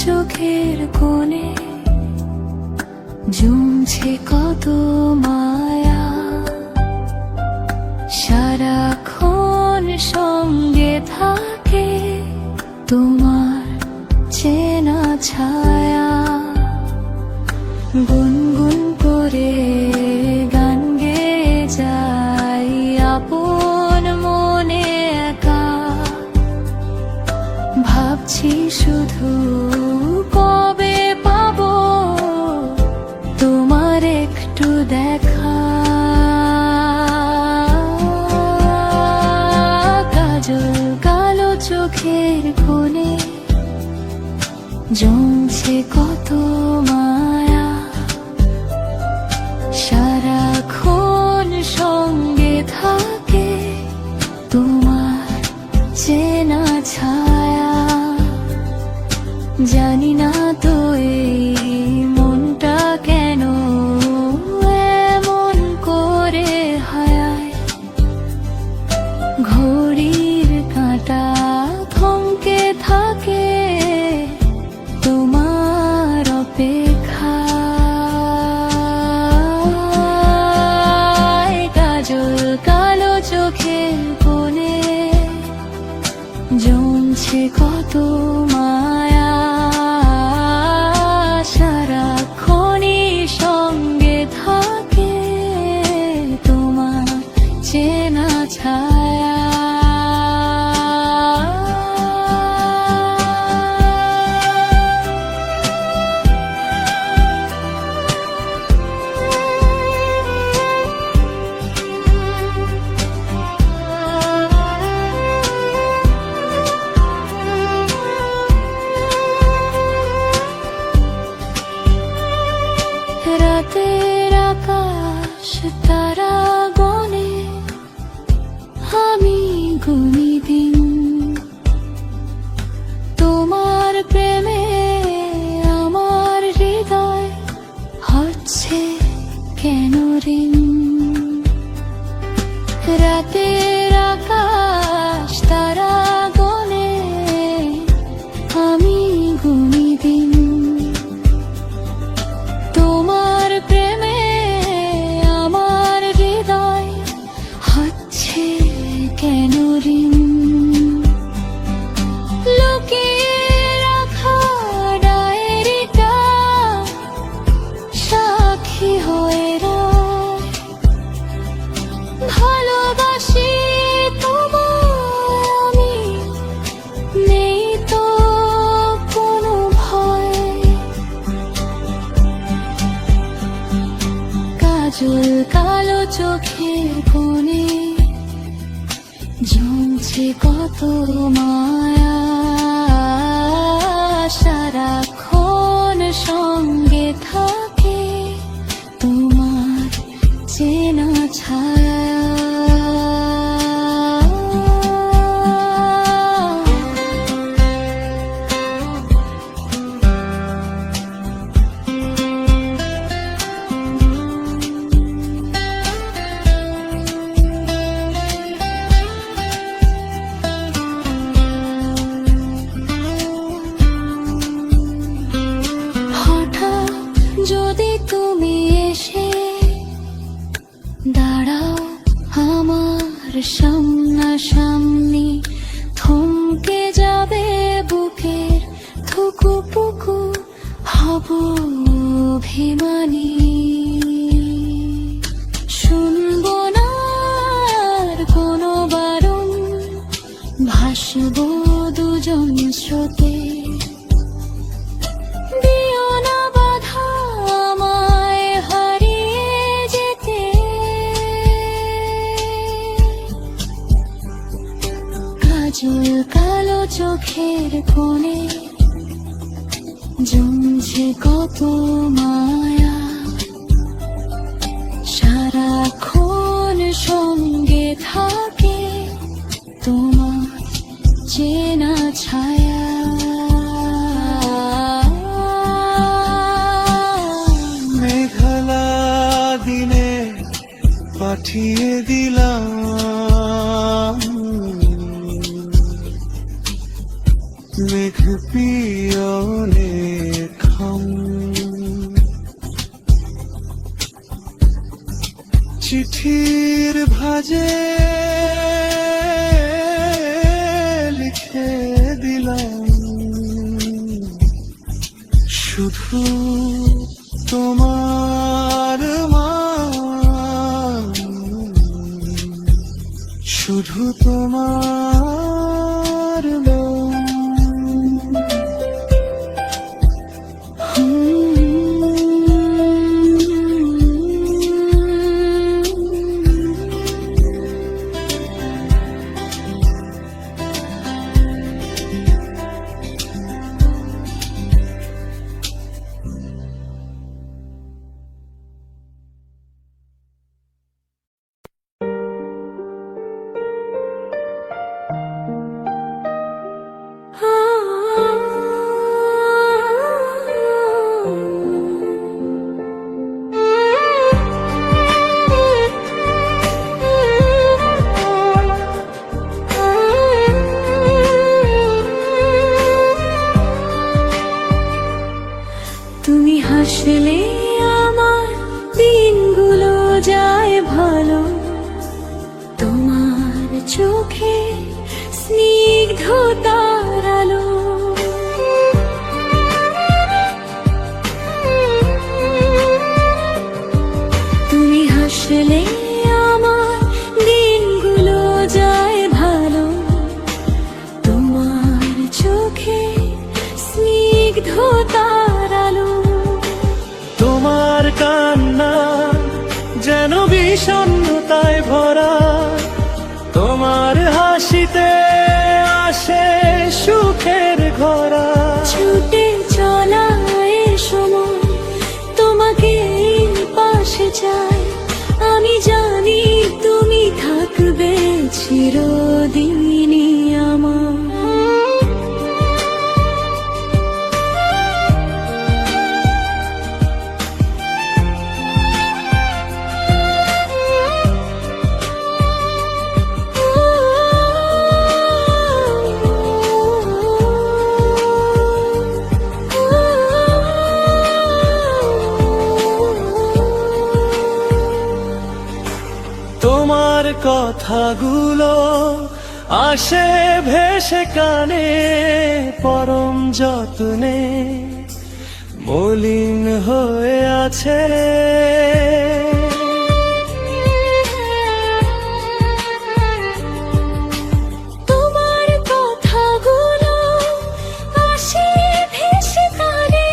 চোখের কোণে জমছে কত মায়া, সারাক্ষণ সঙ্গে থাকে তোমার চেনা ছায়া। গুনগুন করে গান গেয়ে যাই আপন মনে একা, ভাবছি শুধু কবে পাবো তোমার একটু দেখা। কাজল কালো চোখের কোণে জমছে কত মায়া, সারাক্ষণ সঙ্গে থাকে তোমার চেনা ছায়া। জানি না তো এই মনটা কেন এমন করে হারায়, ঘড়ির কাঁটা থমকে থাকে তোমার অপেক্ষায়। কাজল কালো চোখের কোণে জমছে কত মায়া, সারাক্ষণই সঙ্গে থাকে তোমার চেনা ছায়া। রাতের আকাশ তারা গনে আমি গুনি দিন, তোমার প্রেমে আমার হৃদয় হচ্ছে কেন ঋণ। রাতের আকাশ তারা গনে আমি গুনি দিন, তোমার প্রেমে আমার হৃদয় হচ্ছে কেন ঋণ। লুকিয়ে রাখা ডায়েরিটা সাক্ষী হয়ে রয়, ভালোবাসি তোমায় আমি, নেই তো কোনো ভয়। কাজল কালো চোখের কোণে জমছে কত মায়া, সারাক্ষণ সঙ্গে থাকে তোমার চেনা ছায়া। যদি তুমি এসে দাঁড়াও আমার সামনাসামনি, থমকে যাবে বুকের থুকুপুকু, হব অভিমানী। শুনবো না আর কোনো বারণ, ভাসবো দুজন স্রোতে। কাজল কালো চোখের কোণে জমছে কত মায়া, সারাক্ষণ সঙ্গে থাকে তোমার চেনা ছায়া। মেঘলা দিনে পাঠিয়ে দিলাম মেঘ পিয়নে খাম চিঠির ভাজে লিখে দিলাম শুধু তোমার মান, শুধু তোমার নাম। তুমি হাসলে আমার দিনগুলো যায় ভালো, তোমার চোখে স্নিগ্ধতার আলো। তুমি হাসলে আমার দিনগুলো যায় ভালো, তোমার চোখে স্নিগ্ধতার আলো। তোমার কান্না যেন বিষণ্ণতায় ভরা, তোমার হাসিতে আসে সুখের ঘরা। ছুটে চলা এ সময় তোমাকে পাশে চাই, আমি জানি তুমি থাকবে চিরদিনই আমার। তোমার কথাগুলো আসে ভেসে কানে, পরম যত্নে মলিন হয়ে আছে। তোমার কথাগুলো আসে ভেসে কানে,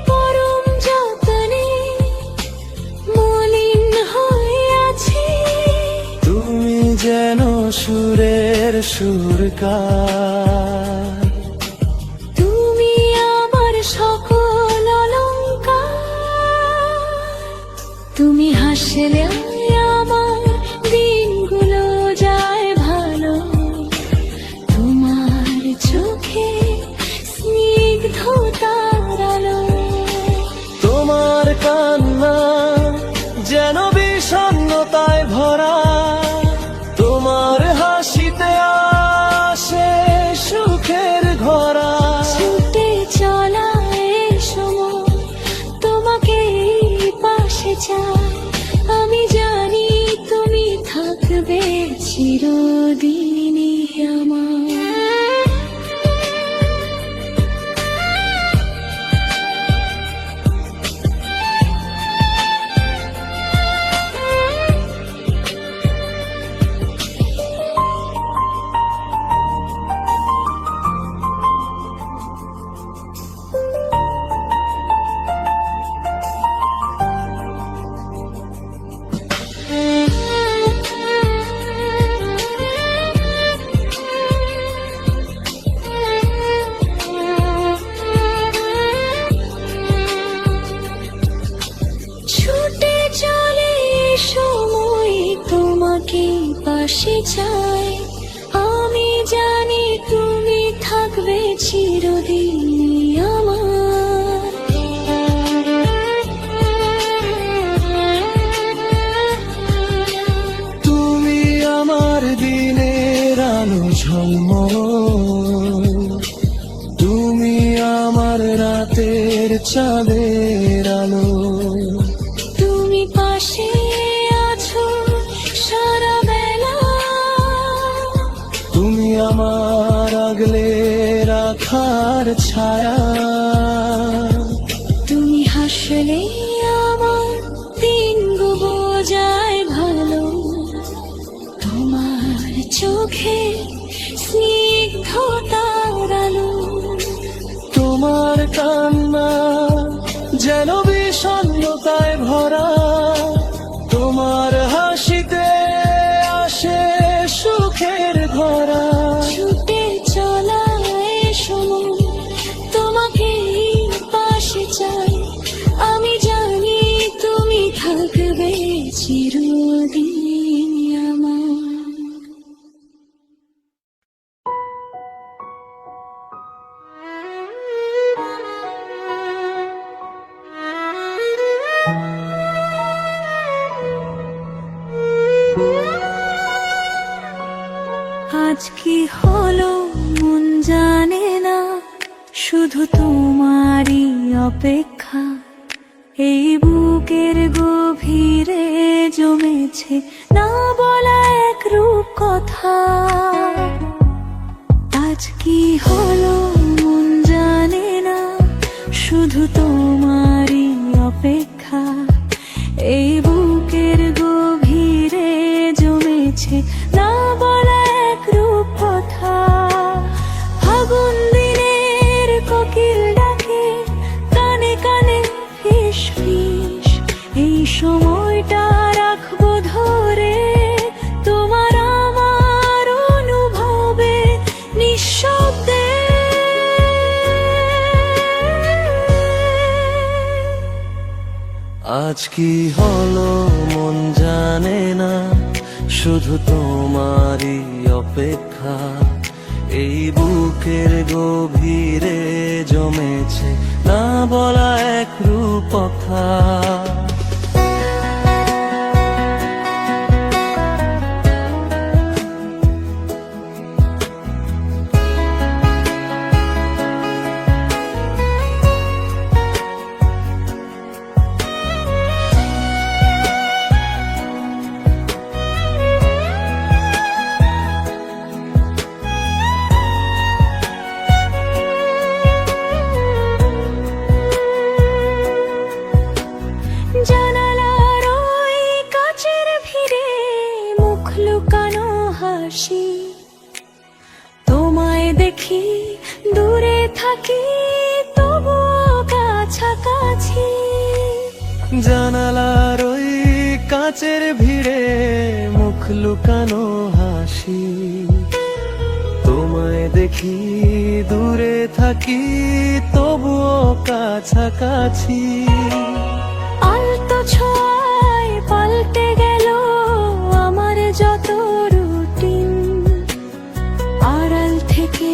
পরম যত্নে মলিন হয়ে আছে। তুমি যেন সুরের সুরকার, তুমি আমার সকল অলংকার। তুমি হাসলে আমার দিনগুলো যায় ভালো, তোমার চোখে স্নিগ্ধতার আলো। তোমার কান্না যেন বিষণ্ণতায় ভরা, তোমার হাসিতে আসে সুখের ঘরা। ছুটে চলা এ সময় তোমাকে পাশে চাই, আমি জানি তুমি থাকবে চিরদিনই আমার। ছুটে চলে সময় তোমাকে পাশে চাই, আমি জানি তুমি থাকবে চিরদিনই আমার। তুমি আমার দিনের আলো ঝলমল, চাঁদের আলো। তুমি পাশে আছো সারা বেলা, তুমি আমার আগলে রাখার ছায়া। তুমি হাসলে আমার দিন বোঝায় ভালো, তোমার চোখে স্নিগ্ধতার আলো। তোমার কান্না যেন বিষণ্ণতায় ভরা, তোমার হাসিতে আসে সুখের ভরা। ছুটে চলা সময় তোমাকে পাশে চাই, আমি জানি তুমি থাকবে চিরদিন আমার। আজ কি হলো মন জানে না, শুধু তোমারই অপেক্ষা। এই বুকের গভীরে জমেছে না বলা এক রূপ কথা। আজ কি হলো মন জানে না, শুধু তোমারই অপেক্ষা। এই বুকের গভীরে জমেছে না বলা এক রূপ কথা। ফাগুন দিনের কোকিল ডাকে কানে কানে ফিস ফিস, এই সময়টা রাখবো ধরে তোমার আমার অনুভবে নিঃশব্দে। আজ কি হলো মন জানে না, শুধু তোমারই অপেক্ষা। এই বুকের গভীরে জমেছে না বলা এক রূপ কথা। জানালার ওই কাচের ভিড়ে মুখ লুকানো হাসি, তোমায় দেখি দূরে থাকি তবুও কাছাকাছি। জানালার ওই কাচের ভিড়ে মুখ লুকানো হাসি, তোমায় দেখি দূরে থাকি তবুও কাছাকাছি। আলতো ছোঁয়ায় পাল্টে গেল আমার যত রুটিন, আড়াল থেকে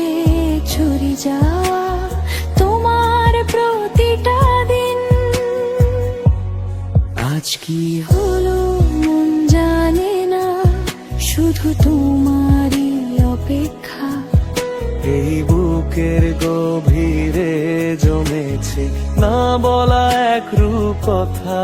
ছুরি যাওয়া তোমার প্রতিটা দিন। আজ কি হলো মন জানে না, শুধু তোমারই অপেক্ষা। এই বুকের গভীরে জমেছে না বলা এক রূপ কথা।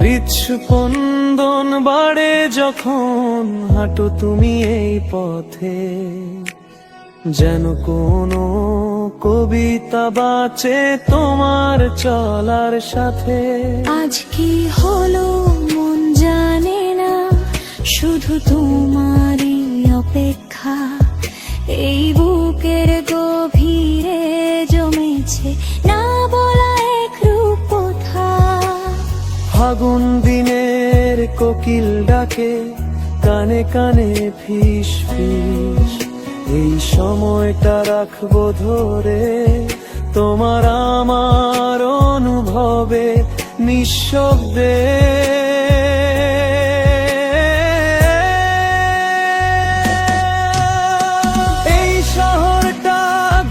হৃৎস্পন্দন বাড়ে যখন হাঁটো তুমি এই পথে, যেন কোনো কবিতা বাঁচে তোমার চলার সাথে। আজ কি হলো মন জানে না, শুধু তোমারই অপেক্ষা। এই বুকের গভীরে জমেছে না বলা এক রূপ কথা। ফাগুন দিনের কোকিল ডাকে কানে কানে ফিস ফিস, এই সময়টা রাখবো ধরে তোমার আমার অনুভবে নিঃশব্দে। এই শহরটা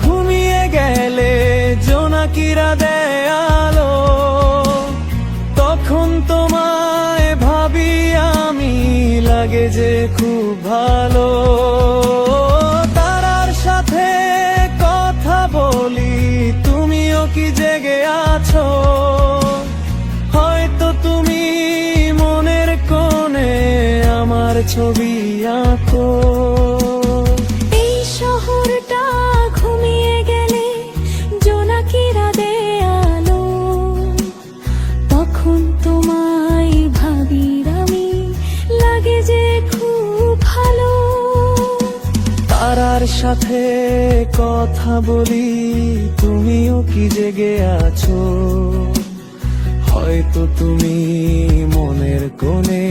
ঘুমিয়ে গেলে জোনাকিরা দেয় খুব ভালো। তারার সাথে কথা বলি, তুমিও কি জেগে আছো? হয়তো তুমি মনের কোণে আমার ছবি আঁকো। এই শহরটা ঘুমিয়ে গেলে জোনাকিরা দেয় আলো, তখন তোমায় ভাবি আমি, লাগে যে খুব ভালো। তারার সাথে কথা বলি, তুমিও কি জেগে আছো? হয়তো তুমি মনের কোণে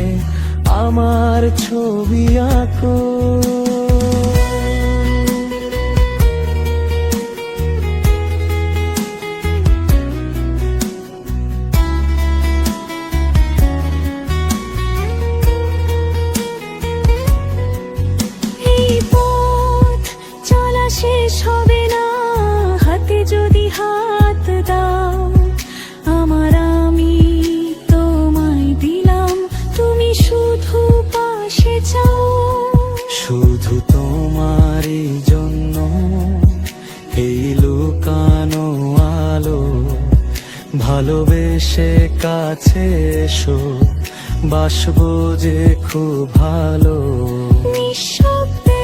আমার ছবি আঁকো। এই পথ চলা শেষ হবে না, হাতে যদি হাত দাও আমার, আমি তোমায় দিলাম, তুমি শুধু পাশে চাও। শুধু তোমারই জন্য এই লুকানো আলো, ভালোবেসে কাছে এসো, বাসবো যে খুব ভালো। নিঃশব্দে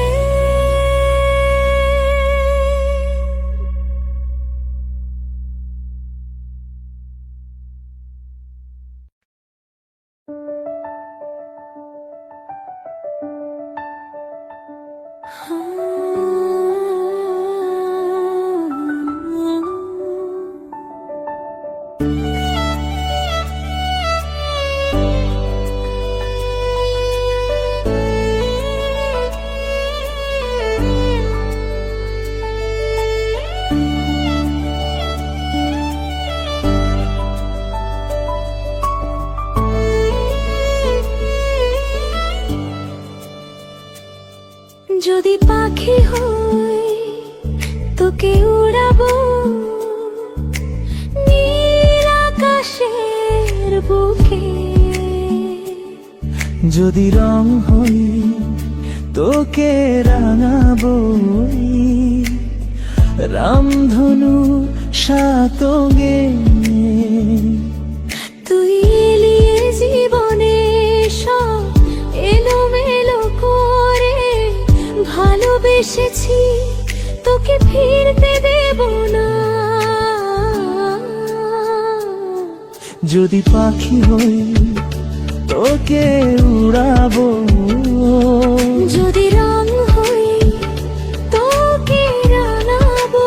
যদি পাখি হই তোকে উড়াবো নীল আকাশের বুকে। যদি রং হই তোকে রাঙাবো রামধনু সাতগে। তুই এলিয়ে জীবনে সব এলোমেলো করে, ভালোবেসেছি তোকে ফিরতে দেব না। যদি পাখি হই তোকে উড়াবো, যদি রং হই তোকে রাঙাবো।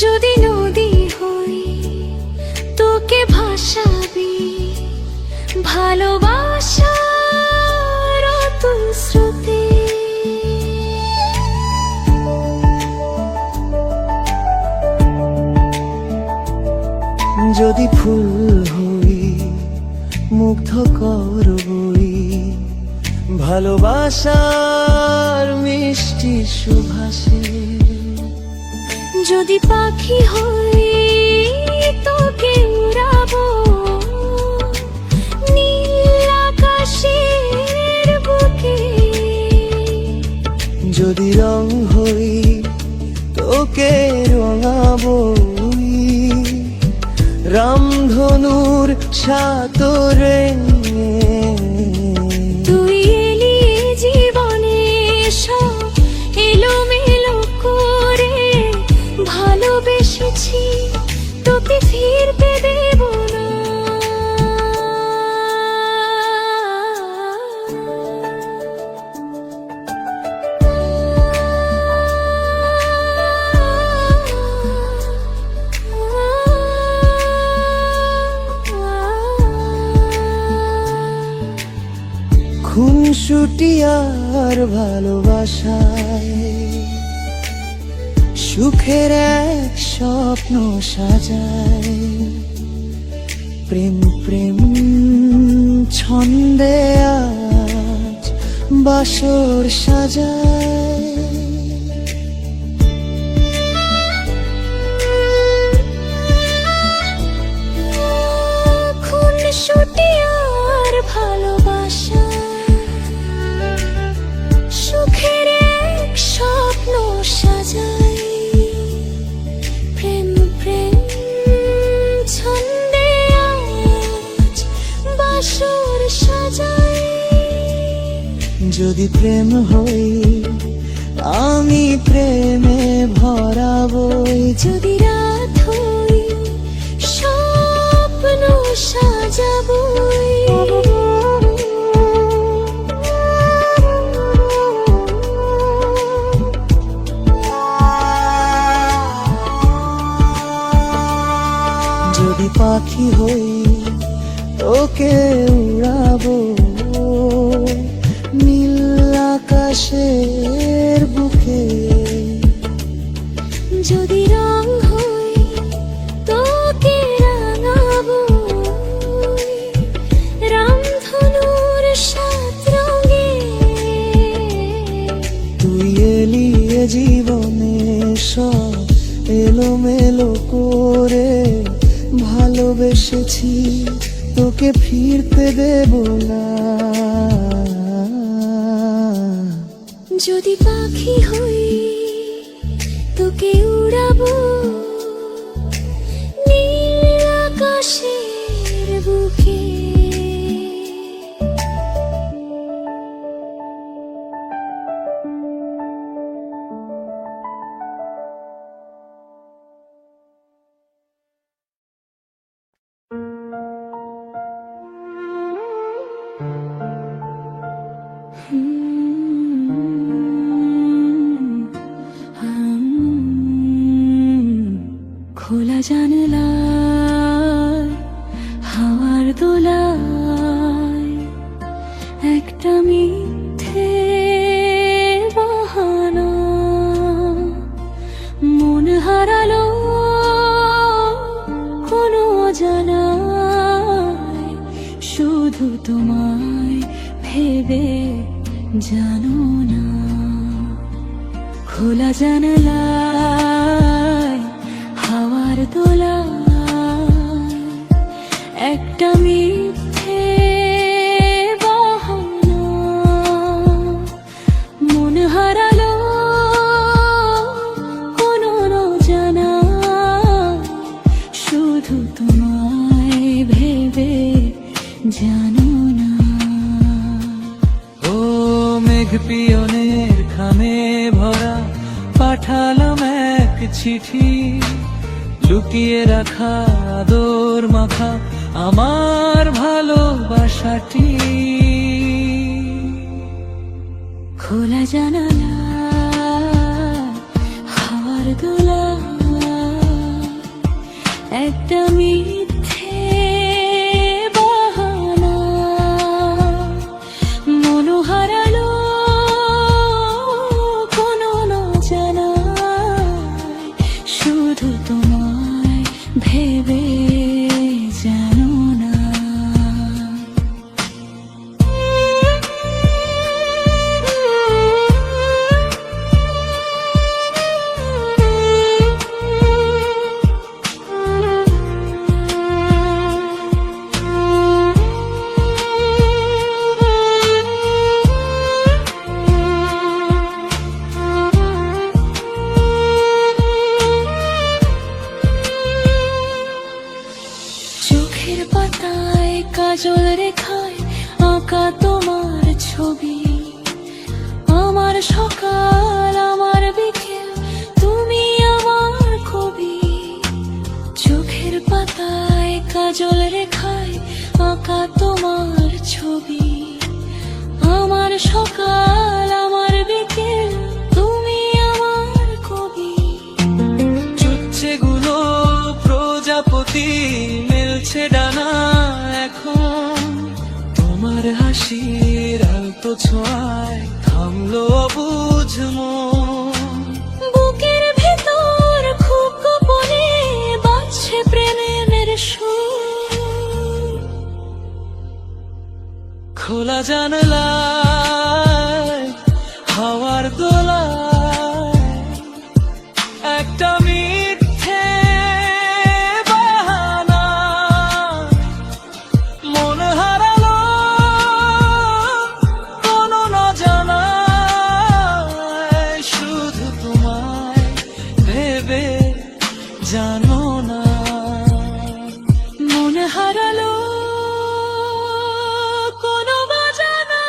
যদি নদী হই তোকে ভাসাবি ভালোবাসার অতুল স্রোতে। যদি ফুল হই মুগ্ধ করবই ভালোবাসার মিষ্টি সুভাষে। যদি পাখি হই তোকে উড়াবো নীল আকাশের বুকে। যদি রং হই তোকে রঙাবো রামধনুর সাতরে। তুই এলি জীবনে সব এলোমেলো করে, ভালোবেসেছি তোকে ফিরতে দেব না। খুনসুটি আর ভালোবাসায় সুখের এক স্বপ্ন সাজায়। প্রেম প্রেম ছন্দে আজ বাসর সাজায়। খুনসুটি আর ভালোবাসা সুখের এক স্বপ্ন সাজায়। প্রেম প্রেম ছন্দে আজ বাসর সাজায়। যদি প্রেম হই আমি প্রেমে ভরাবই। যদি রাত হই স্বপ্ন সাজাবই। যদি পাখি হই তোকে উড়াবো নীল আকাশের বুকে। যদি রং হই তোকে রাঙাবো রামধনুর সাত রঙে। তুই এলি এ জীবনে সব এলোমেলো করে ভালোবেসেছি তোকে ফিরতে দেব না। যদি পাখি হই তোকে উড়াবো নীল আকাশের বুকে। খোলা জানলায় হাওয়ার দোলায় একটা মিথ্যে বাহানা মন হারালো কোনো জানায় শুধু তোমায় ভেবে জানো না। খোলা জানলায় হাওয়ার দোলায় একটা মিথ্যে বাহানা মন হারালো কোনো জানা শুধু তোমায় ভেবে জানো না। ও মেঘ পিয়নের খামে ভরা পাঠালাম এক চিঠি লুকিয়ে রাখা আদর মাখা আমার ভালোবাসাটি। খোলা জানালা হাওয়ার দোলা একটা মিথ্যে বাহানা মন হারালো কোনো জানা শুধু তোমায় ভেবে জানো না। চোখের পাতায় কাজল রেখায় আঁকা তোমার ছবি আমার সকাল আমার বিকেল তুমি আমার কবি। চোখের পাতায় কাজল রেখায় আঁকা তোমার ছবি আমার সকাল আমার বিকেল তুমি আমার কবি। চুচ্ছেগুলো প্রজাপতি মেলছে ডানা এখন তোমার হাসির আলো শান্ত ছোঁয়ায় থামলো অবুঝ মন। বুকের ভেতর খুব গোপনে বাজছে প্রেমের সুর। খোলা জানলায় হাওয়ার দোলায় একটা মিথ্যে বাহানা, মন হারালো কোনো না জানায়, শুধু তোমায় ভেবে জানো না। মন হারালো কোনো বাজানা।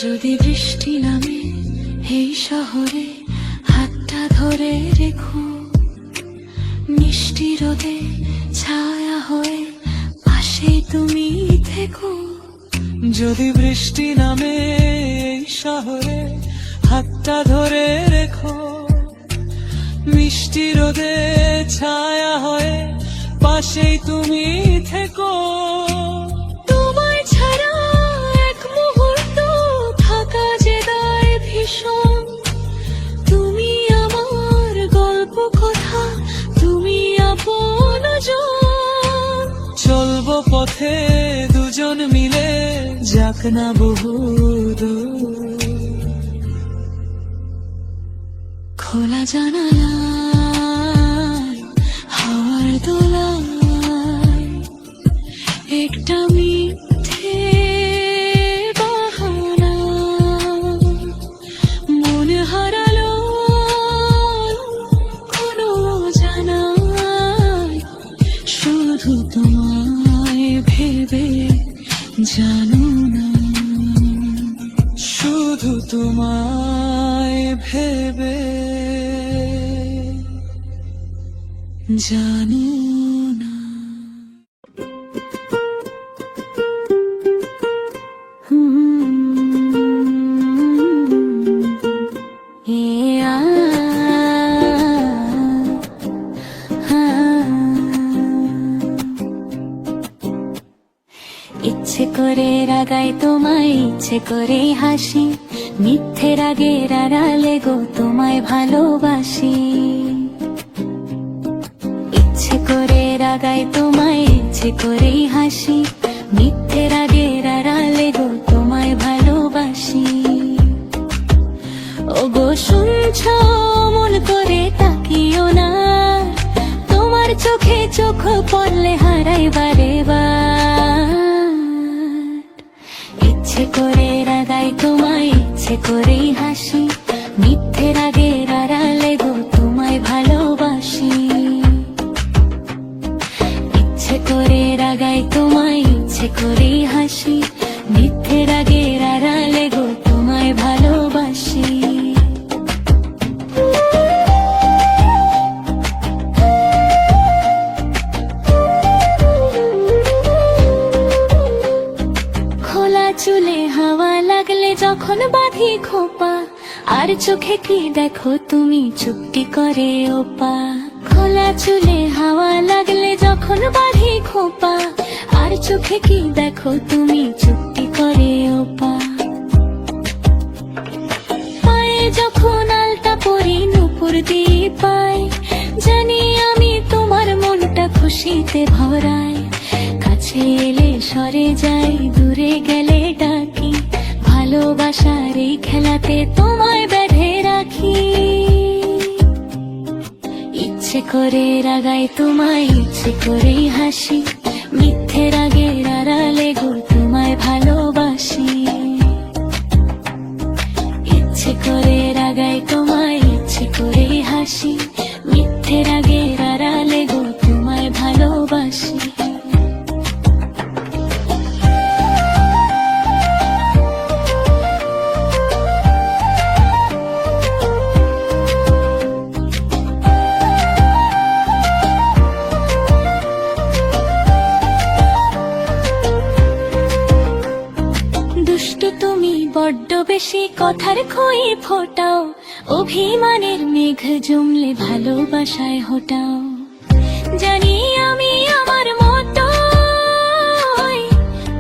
যদি বৃষ্টি নামে এই শহরে হাতটা ধরে রেখো, মিষ্টি রোদে ছায়া হয়ে পাশে তুমি থেকো। যদি বৃষ্টি নামে এই শহরে হাতটা ধরে রেখো, মিষ্টি রোদে ছায়া হয়ে পাশেই তুমি থেকো। তোমায় ছাড়া এক মুহূর্ত থাকা যে দায় ভীষণ। তুমি আমার গল্প কথা, তুমি আপনজন। চলবো পথে দুজন মিলে, যাক না বহু দূর। খোলা জানালায় হাওয়ার দোলায় একটা মিথ্যে বাহানা, মন হারালো কোনো জানায়, শুধু তোমায় ভেবে জানো না। শুধু তোমায় ভেবে জানো না। ইচ্ছে করে রাগাই তোমায়, ইচ্ছে করে হাসি, মিথ্যে রাগের আড়ালে গো তোমায় ভালোবাসি। ইচ্ছে করে রাগাই তোমায়, ইচ্ছে করে হাসি, মিথ্যে রাগের আড়ালে গো তোমায় ভালোবাসি। ও গো শুনছো মন করে তাকিও না, তোমার চোখে চোখ পড়লে হারাই বারে বার। ইচ্ছে করে রাগাই তোমায়, ইচ্ছে করে হাসি, মিথ্যে রাগের আড়ালে গো তোমায় ভালোবাসি। ইচ্ছে করে রাগাই তোমায়, ইচ্ছে করে হাসি, মিথ্যে রাগের আড়ালে গো তোমায় ভালোবাসি। খোলা চুলে হাওয়া লাগলে যখন বাঁধি খোপা, আর চোখে কি দেখো তুমি চুপটি করে ওপা। খোলা চুলে হাওয়া লাগলে যখন বাঁধি খোপা, আর চোখে কি দেখো তুমি চুপটি করে ওপা। পায়ে যখন আলতা পরি নুপুর দিয়ে পাই, জানি আমি তোমার মনটা খুশিতে ভরাই। কাছে এলে সরে যাই, দূরে গেলে ডাকি, ভালোবাসার এই খেলাতে তোমায় বেঁধে রাখি। ইচ্ছে করে রাগাই তোমায়, ইচ্ছে করে হাসি, মিথ্যে রাগের আড়ালে গো তোমায় ভালোবাসি। ইচ্ছে করে রাগাই তোমায়, ইচ্ছে করে হাসি, মিথ্যে রাগের আড়ালে গো তোমায় ভালোবাসি। দুষ্টু তুমি বড্ড বেশি কথার খই ফোটাও, অভিমানের মেঘ জমলে ভালোবাসায় হোটাও। জানি আমি আমার মতো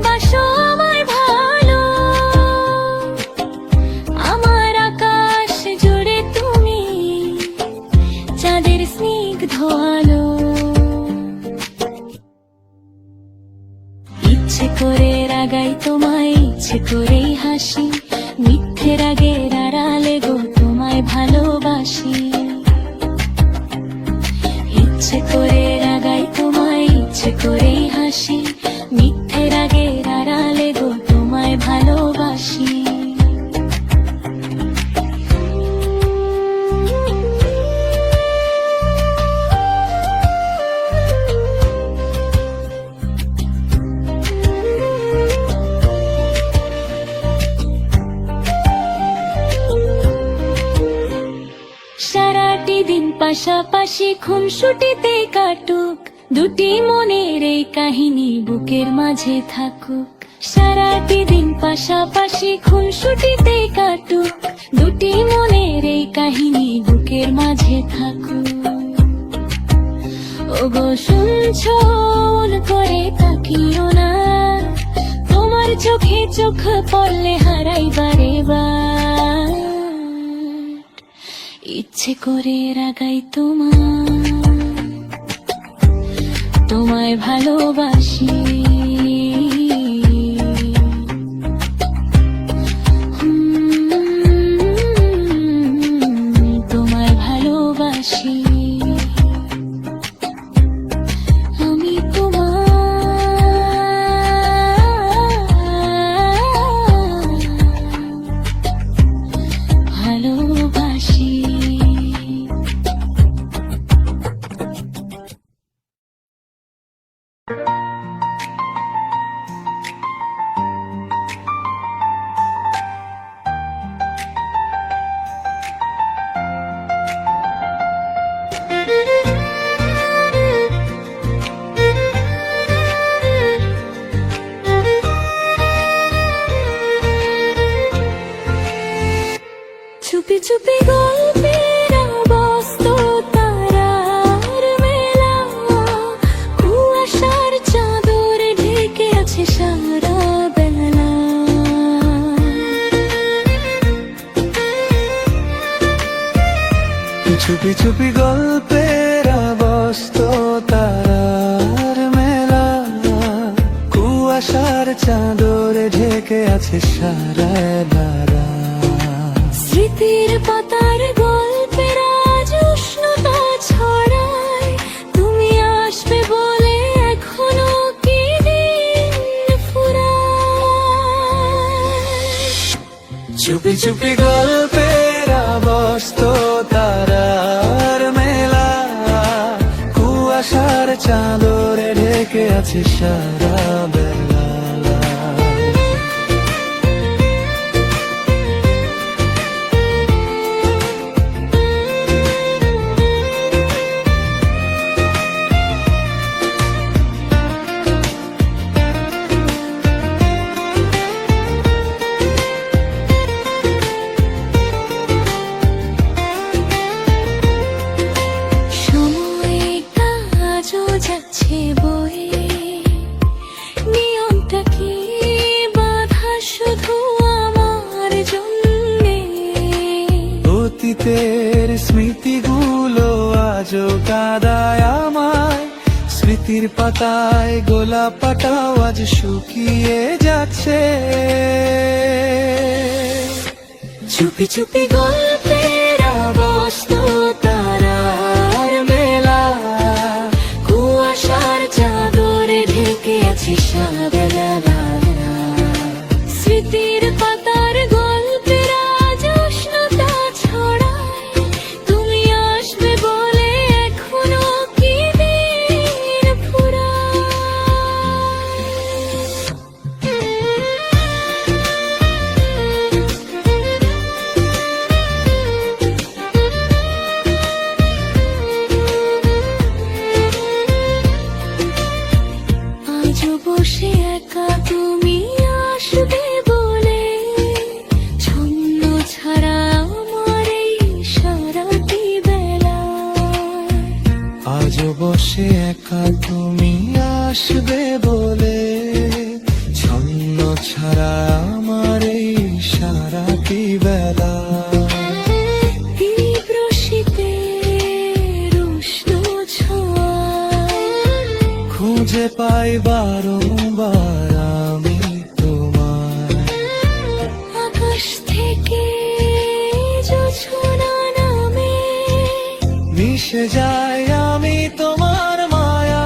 বাসো আমায় ভালো, আমার আকাশ জুড়ে তুমি চাঁদের স্নিগ্ধ আলো। ইচ্ছে করে রাগাই তোমায়, ইচ্ছে করেই হাসি, মিথ্যে রাগের আড়ালে গো তোমায় ভালোবাসি। ইচ্ছে করে রাগাই তোমায়, ইচ্ছে করেই হাসি, মিথ্যে রাগের আড়ালে গো তোমায় ভালোবাসি। সারাটি দিন পাশাপাশি খুনসুটিতে কাটুক, দুটি মনের এই কাহিনী বুকের মাঝে থাকুক। সারাটি দিন পাশাপাশি খুনসুটিতে কাটুক, দুটি মনের এই কাহিনী বুকের মাঝে থাকুক। ওগো শুনছো করে তাকিও না, তোমার চোখে চোখ পড়লে হারাই বারে বার। ইচ্ছে করে রাগাই তোমায় ভালোবাসি। তোমায় ভালোবাসি আমি ভালোবাসি। চুপি চুপি গল্পের বস্তু তারার মেলা, কুয়াশার চাদর ঢেকে আছে সারা বেলা। চুপি চুপি গল্পের বস্তু তারার মেলা, কুয়াশার চাদরে ঢেকে আছে সারা বেলা। স্মৃতির পাতার গল্পের আজ উষ্ণতা ছড়ায়, তুমি আসবে বলে এখনো কি দিন ফুরায়। চুপি চুপি গল্পের বস্তু তারার মেলা, কুয়াশার চাদরে ঢেকে আছে সারা বেলা। সময়টা আজও যাচ্ছে বয়ে, নিয়মটা কি বাধা শুধু আমার জন্যে। অতীতের স্মৃতিগুলো আজও কাঁদায় আমায়, স্মৃতির পাতায় গোলাপটাও আজ শুকিয়ে যাচ্ছে। চুপি চুপি গল্পের বস্তু তারার মেলা, কুয়াশার চাদরে ঢেকে আছে সারা বেলা। স্মৃতির পাতার গল্পের আজ উষ্ণতা ছড়ায়, তুমি আসবে বলে এখনো কি দিন ফুরায়। আজও বসে একা তুমি আসবে বলে, আমার এই সারাটি বেলা। তীব্র শীতের উষ্ণ ছোঁয়া খুঁজে পাই বারংবার আমি তোমায়। আকাশ থেকে জোছনা নামে মিশে যাই আমি তোমার মায়া।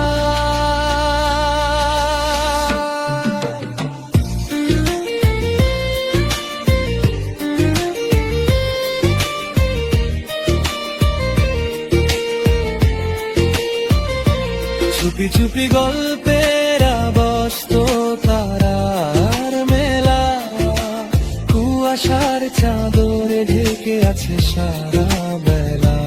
চুপি চুপি গল্পের বস্ত তারার মেলা, কুয়াশার চাদরে ঢেকে আছে সারা বেলা।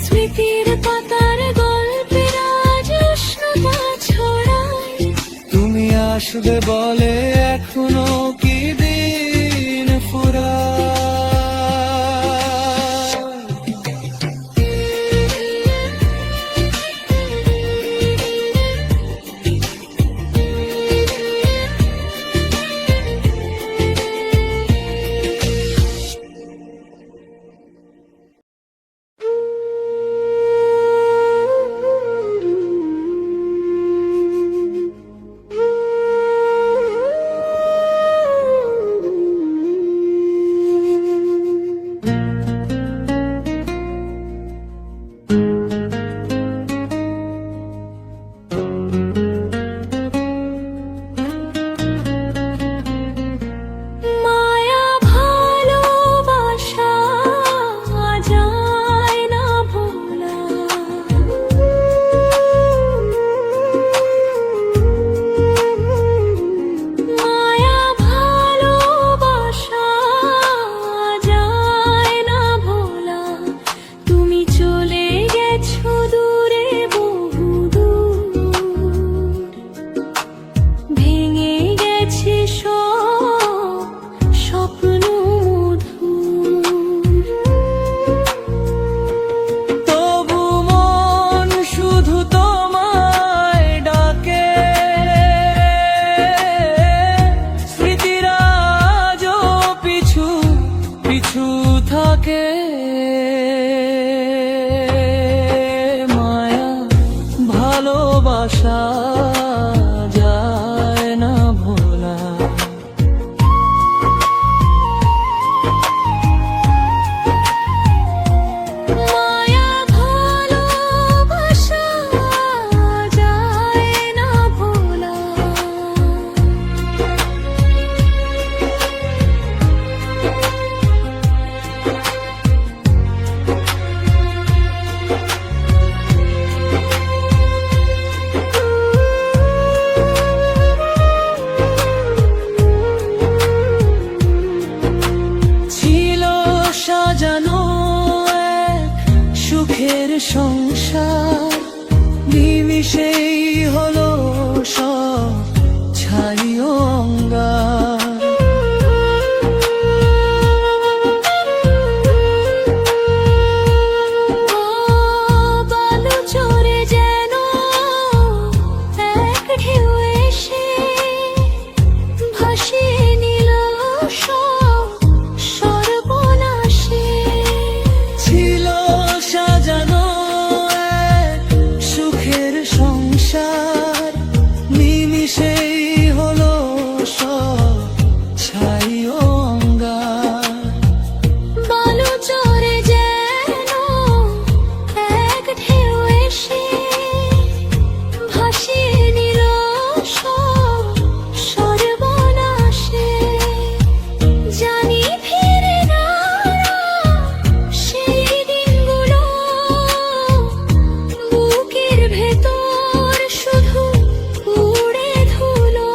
স্মৃতির পাতার গল্পের আজ উষ্ণতা ছড়ায়। তুমি আসবে বলে এখনো কি দিন ফুরায়। মায়া ভালোবাসা যায় না ভোলা। মায়া ভালোবাসা যায় না ভোলা। তুমি চলে গেছো দূরে বহু দূর, ভেঙে গেছে সব স্বপ্ন মধুর। তবু মন শুধু তোমায় ডাকে, স্মৃতিরা আজও পিছু পিছু থাকে। মায়া ভালোবাসা যায় না ভোলা। মায়া ভালোবাসা যায় না ভোলা। ছিল সাজানো এক সুখের সংসার, নিমিষেই হলো সব ছাই অঙ্গার। বালু চড়ে যেন এক ঢেউ এসে ভাসিয়ে নিল সব সর্বনাশে। ছিল সাজানো এক সুখের সংসার, নিমিষেই হলো সব ছাই অঙ্গার। বালু চড়ে যেন এক ঢেউ এসে ভাসিয়ে নিল সব সর্বনাশে। জানি ফিরে না সেই দিনগুলো, বুকের ভেতর শুধু উড়ে ধুলো।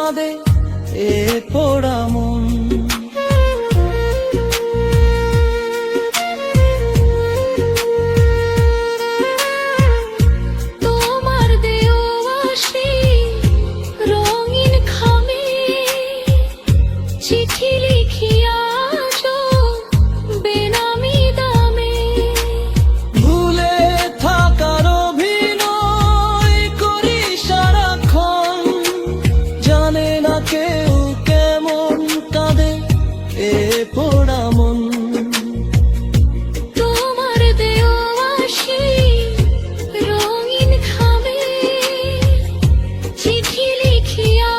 কাঁদে এ পোড়া মন। তোমার দেওয়াশি রঙিন খামে চিঠি লিখিয়া বেনামি দামে ভুলে থাকার অভিনয় করি সারাক্ষণ, জানে না কেউ কেমন কাঁদে এ পোড়া মন। তোমার দেওয়াশি রঙিন খামে চিঠি লিখিয়া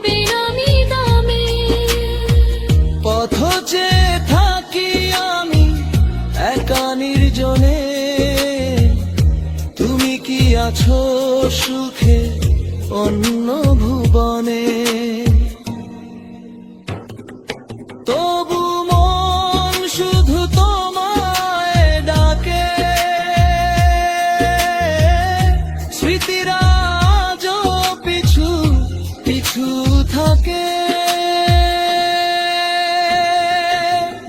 বেনামি দামে পথ চেয়ে থাকি আমি একা নির্জনে, তুমি কি আছো সুখে অন্য ভুবনে। তবু মন শুধু তোমায় ডাকে, স্মৃতিরা আজও পিছু পিছু থাকে।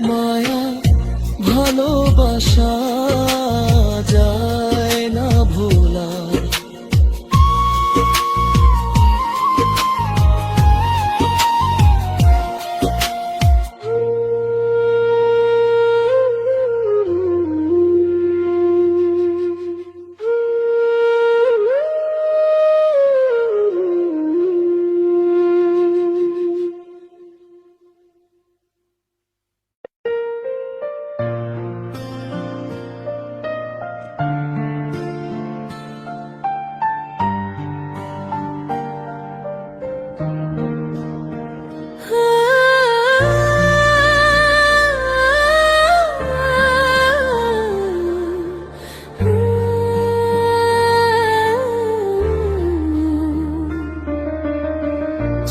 মায়া ভালোবাসা যায় না ভোলা।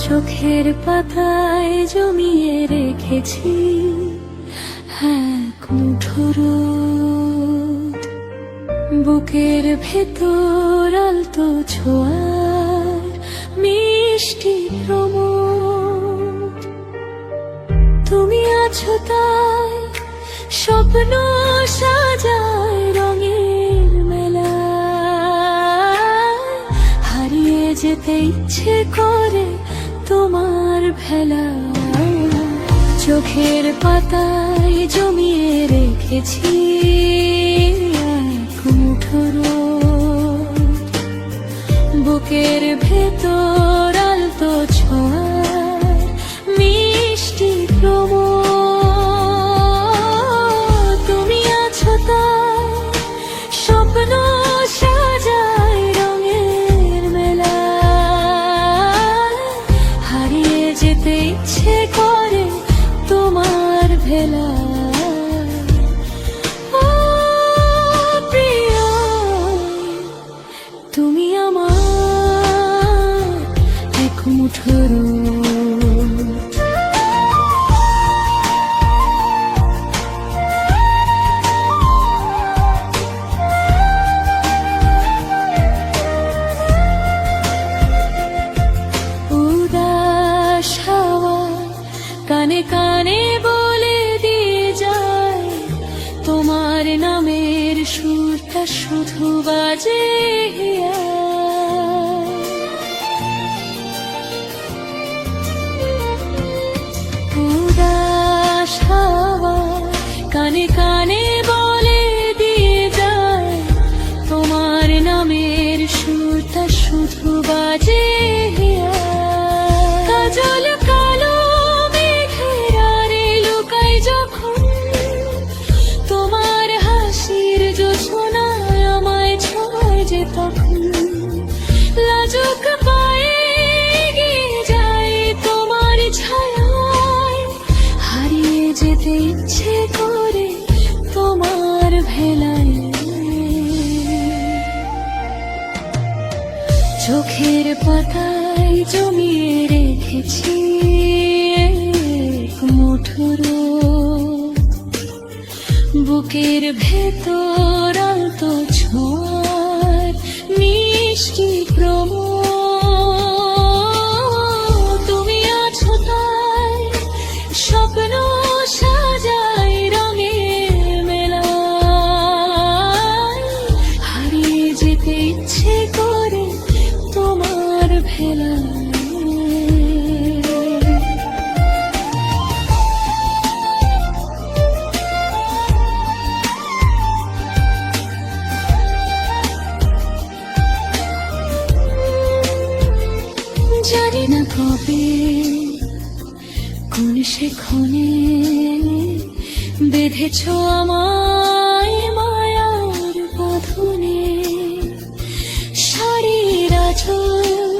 চোখের পাতায় জমিয়ে রেখেছি এক মুঠো রোদ, বুকের ভেতর আলতো ছোঁয়ার মিষ্টি প্রমোদ। তুমি আছো তাই স্বপ্ন সাজায় রঙের মেলা, হারিয়ে যেতে ইচ্ছে করে তোমার ভেলা। চোখের পাতায় জমিয়ে রেখেছি এক মুঠো রোদ, বুকের ভেতর আলতো ছোঁয়ার মিষ্টি প্রমোদ। তুমি আছো তাই স্বপ্ন সাজায় রঙের মেলা, হারিয়ে যেতে ইচ্ছে করে তোমার ভেলা। ও প্রিয়, তুমি আমার এক মুঠো রোদ। উদাস হাওয়া কানে কানে বলে দিয়ে যায়, তোমার নামের সুরটা শুধু বাজে উদাস হাওয়া কানে কানে বলে দিয়ে যায়, তোমার নামের সুরটা শুধু বাজে কাজল কালো মেঘের আড়ে লুকাই যখন, তোমার হাসির জোছনায় আমায় ছোঁয় যে তখন। লাজুক পায়ে এগিয়ে যাই তোমার ছায়ায়, হারিয়ে যেতে ইচ্ছে করে তোমার ভেলায়। চোখের পাতায় জমিয়ে রেখেছি এক মুঠো রোদ, বুকের ভেতর আলতো ছোঁয়ার মিষ্টি প্রমোদ। না কবে কোন সে ক্ষণে বেঁধেছ আমায় মায়ার বাঁধনে। শাড়ির আঁচল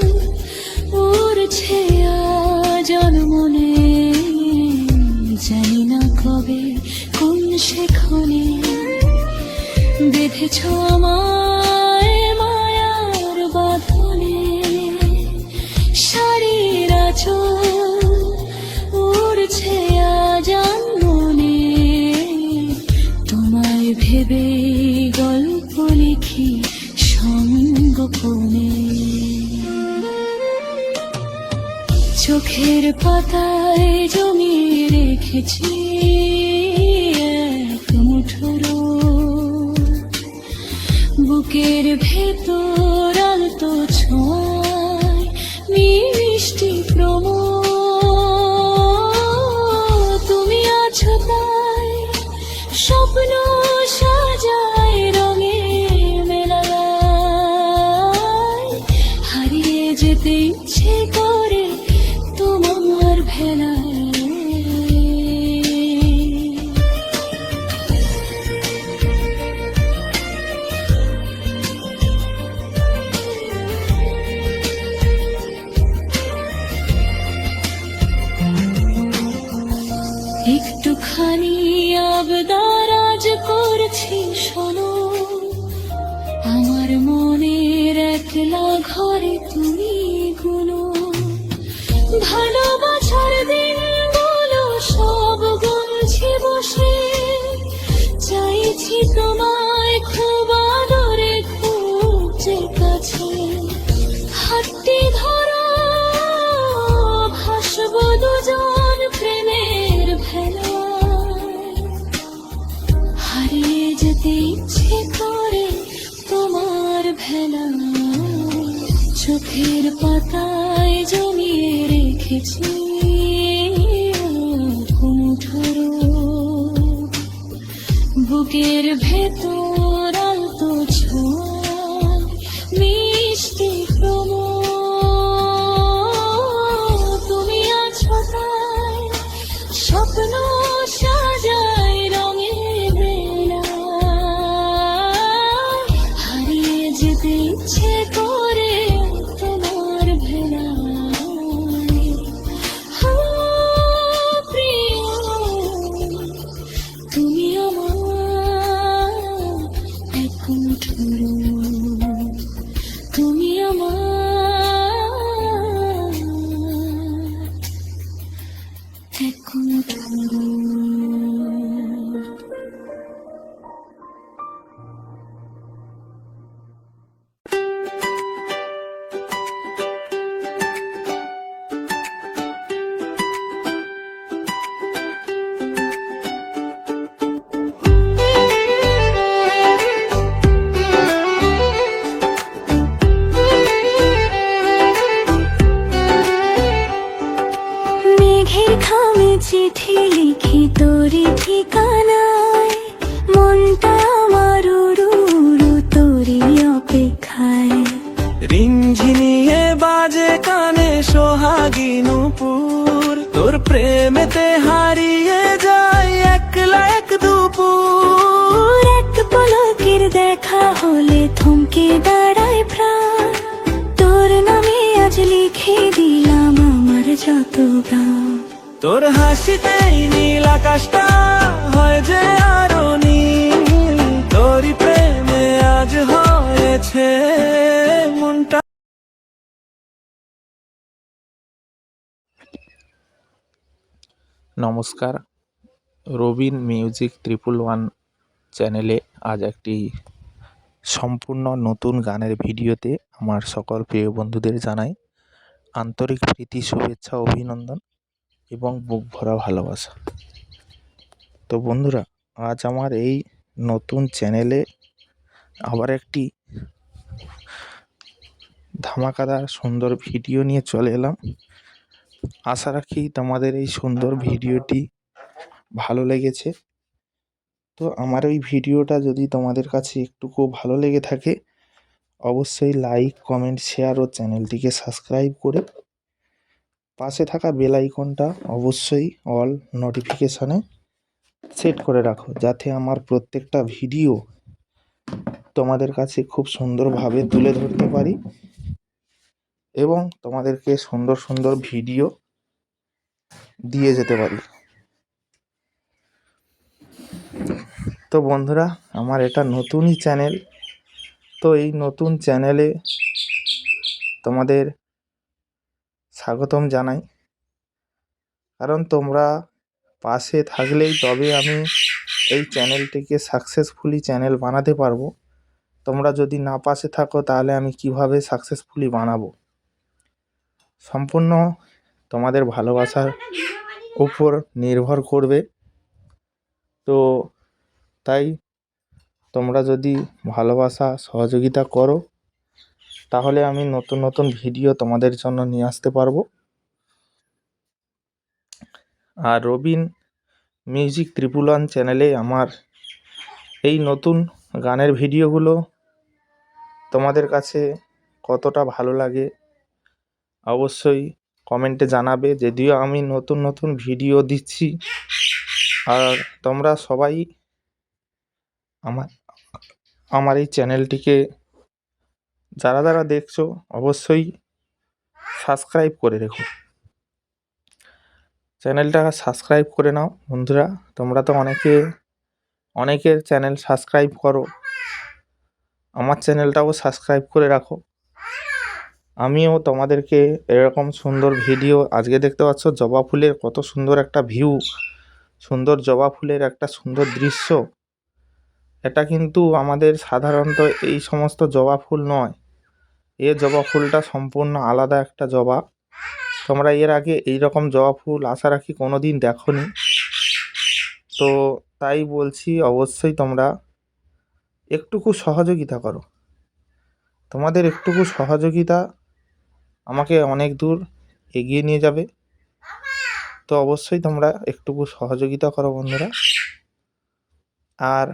উড়ছে আজ মনে, জানি না কবে কোন সে ক্ষণে বেঁধেছ আমায় মায়ার বাঁধনে। শাড়ির আঁচল উড়ছে আজ মনে, তোমায় ভেবে গল্প লিখি সঙ্গোপনে। চোখের পাতায় জমিয়ে রেখেছি এক মুঠো রোদ, বুকের ভেতর আলতো ছোঁয়ায় মিষ্টি প্রমোদ। তুমি আছো তাই স্বপ্ন সাজায় রঙে মেলায়, হারিয়ে যেতে ইচ্ছে করে তোমার ভেলায়। একটুখানি আবদার আজ করছি শোনো, আমার মনের একলা ঘরে তুমি গুনো। ভালোবাসার দিনগুলো সব গুনছি বসে, চাইছি তোমায় খুব আদরে খুব যে কাছে। হাতটি ধরো ভাসবো দুজন প্রেমের ভেলায়, হারিয়ে যেতে ইচ্ছে করে তোমার ভেলায়। চোখের পাতায় জমিয়ে রেখেছি মুঠো রোদ, বুকের ভেতর আলতো ছোঁয়ায় মিষ্টি প্রমোদ। তুমি আছো তাই স্বপ্ন সাজায় রঙে বেলায়, হারিয়ে যেতে ইচ্ছে করে তোমার ভেলায়। প্রিয় তুমি আমার এক মুঠো রোদ, তুমি আমার এক মুঠো রোদ। মেঘের খামে চিঠি লিখি তোরি ঠিকানায়, মনটা আমার উড়ু উড়ু তোরি অপেক্ষায়। রিঞ্ঝিনিয়ে বাজে কানে সোহাগী নূপুর, তোর প্রেমেতে হারিয়ে যায় একলা এক দুপুর। এক পলকের দেখা হলে থমকে দাঁড়ায় প্রাণ, তোর নামে আজ লিখে দিলাম আমার যত গান। তোর হাসিতেই নীল আকাশটা হয় যে আরো নীল, তোরই প্রেমে আজ হয়েছে মনটা। নমস্কার, রবিন মিউজিক 111 চ্যানেলে আজ একটি সম্পূর্ণ নতুন গানের ভিডিওতে আমার সকল প্রিয় বন্ধুদের জানাই আন্তরিক প্রীতি, শুভেচ্ছা, অভিনন্দন এবং বুক ভরা ভালোবাসা। তো বন্ধুরা, আজ আমার এই নতুন চ্যানেলে আবার একটি ধামাকাদার সুন্দর ভিডিও নিয়ে চলে এলাম। আশা রাখি তোমাদের এই সুন্দর ভিডিওটি ভালো লেগেছে। তো আমার ওই ভিডিওটা যদি তোমাদের কাছে একটুকু ভালো লেগে থাকে, অবশ্যই লাইক, কমেন্ট, শেয়ার ও চ্যানেলটিকে সাবস্ক্রাইব করে পাশে থাকা বেল আইকনটা অবশ্যই অল নোটিফিকেশানে সেট করে রাখো, যাতে আমার প্রত্যেকটা ভিডিও তোমাদের কাছে খুব সুন্দরভাবে তুলে ধরতে পারি এবং তোমাদেরকে সুন্দর সুন্দর ভিডিও দিয়ে যেতে পারি। তো বন্ধুরা, আমার এটা নতুনই চ্যানেল, তো এই নতুন চ্যানেলে তোমাদের স্বাগতম জানাই। কারণ তোমরা পাশে থাকলেই তবে আমি এই চ্যানেলটিকে সাকসেসফুলি চ্যানেল বানাতে পারবো। তোমরা যদি না পাশে থাকো তাহলে আমি কিভাবে সাকসেসফুলি বানাবো? সম্পূর্ণ তোমাদের ভালোবাসার উপর নির্ভর করবে। তো তাই তোমরা যদি ভালোবাসা সহযোগিতা করো তাহলে আমি নতুন নতুন ভিডিও তোমাদের জন্য নিয়ে আসতে পারবো। আর রবিন মিউজিক 111 চ্যানেলে আমার এই নতুন গানের ভিডিওগুলো তোমাদের কাছে কতটা ভালো লাগে অবশ্যই কমেন্টে জানাবে। যদিও আমি নতুন নতুন ভিডিও দিচ্ছি, আর তোমরা সবাই আমার আমার এই চ্যানেলটিকে যারা যারা দেখছো অবশ্যই সাবস্ক্রাইব করে রেখো, চ্যানেলটা সাবস্ক্রাইব করে নাও বন্ধুরা। তোমরা তো অনেকের চ্যানেল সাবস্ক্রাইব করো, আমার চ্যানেলটাও সাবস্ক্রাইব করে রাখো। আমিও তোমাদেরকে এরকম সুন্দর ভিডিও, আজকে দেখতে পাচ্ছ জবা ফুলের কত সুন্দর একটা ভিউ, সুন্দর জবা ফুলের একটা সুন্দর দৃশ্য। এটা কিন্তু আমাদের সাধারণত এই সমস্ত জবা ফুল নয়, এ জবা ফুলটা সম্পূর্ণ আলাদা একটা জবা। তোমরা এর আগে এই রকম জবা ফুল আশা রাখি কোনো দিন দেখোনি। তো তাই বলছি, অবশ্যই তোমরা একটুকু সহযোগিতা করো। তোমাদের একটুকু সহযোগিতা আমাকে অনেক দূর এগিয়ে নিয়ে যাবে। তো অবশ্যই তোমরা একটুকু সহযোগিতা করো বন্ধুরা, আর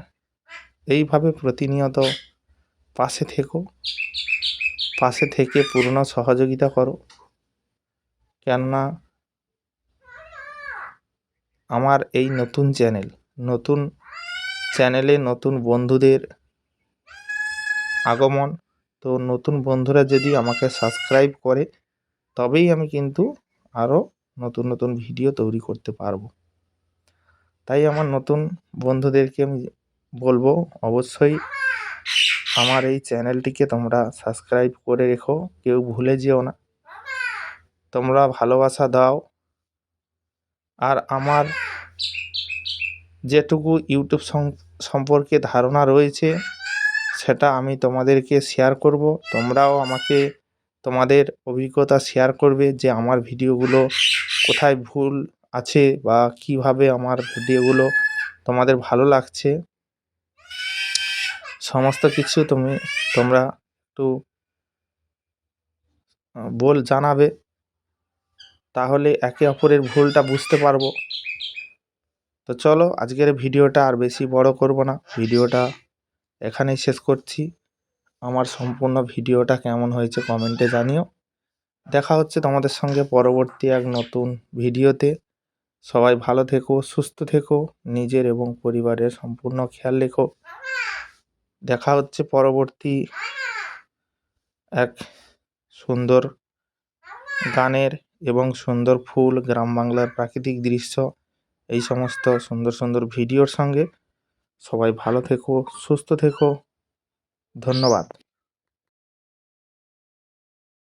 এইভাবে প্রতিনিয়ত পাশে থেকো, পাশে থেকে পূর্ণ সহযোগিতা করো। কেননা আমার এই নতুন চ্যানেলে নতুন বন্ধুদের আগমন। তো নতুন বন্ধুরা যদি আমাকে সাবস্ক্রাইব করে তবেই আমি কিন্তু আরও নতুন নতুন ভিডিও তৈরি করতে পারবো। তাই আমার নতুন বন্ধুদেরকে আমি বলবো, অবশ্যই আমার এই চ্যানেলটিকে তোমরা সাবস্ক্রাইব করে রেখো, কেউ ভুলে যেও না। তোমরা ভালোবাসা দাও, আর আমার যেটুকু ইউটিউব সম্পর্কে ধারণা রয়েছে সেটা আমি তোমাদেরকে শেয়ার করব। তোমরাও আমাকে তোমাদের অভিজ্ঞতা শেয়ার করবে যে আমার ভিডিওগুলো কোথায় ভুল আছে বা কিভাবে আমার ভিডিওগুলো তোমাদের ভালো লাগছে। সমস্ত কিছু তোমরা একটু জানাবে, তাহলে একে অপরের ভুলটা বুঝতে পারবো। তো চলো, আজকের ভিডিওটা আর বেশি বড় করব না, ভিডিওটা এখানেই শেষ করছি। আমার সম্পূর্ণ ভিডিওটা কেমন হয়েছে কমেন্টে জানিও। দেখা হচ্ছে তোমাদের সঙ্গে পরবর্তী এক নতুন ভিডিওতে। সবাই ভালো থেকো, সুস্থ থেকো, নিজের এবং পরিবারের সম্পূর্ণ খেয়াল রেখো। দেখা হচ্ছে পরবর্তী এক সুন্দর গানের এবং সুন্দর ফুল, গ্রাম বাংলার প্রাকৃতিক দৃশ্য, এই সমস্ত সুন্দর সুন্দর ভিডিওর সঙ্গে। সবাই ভালো থেকো, সুস্থ থেকো, ধন্যবাদ।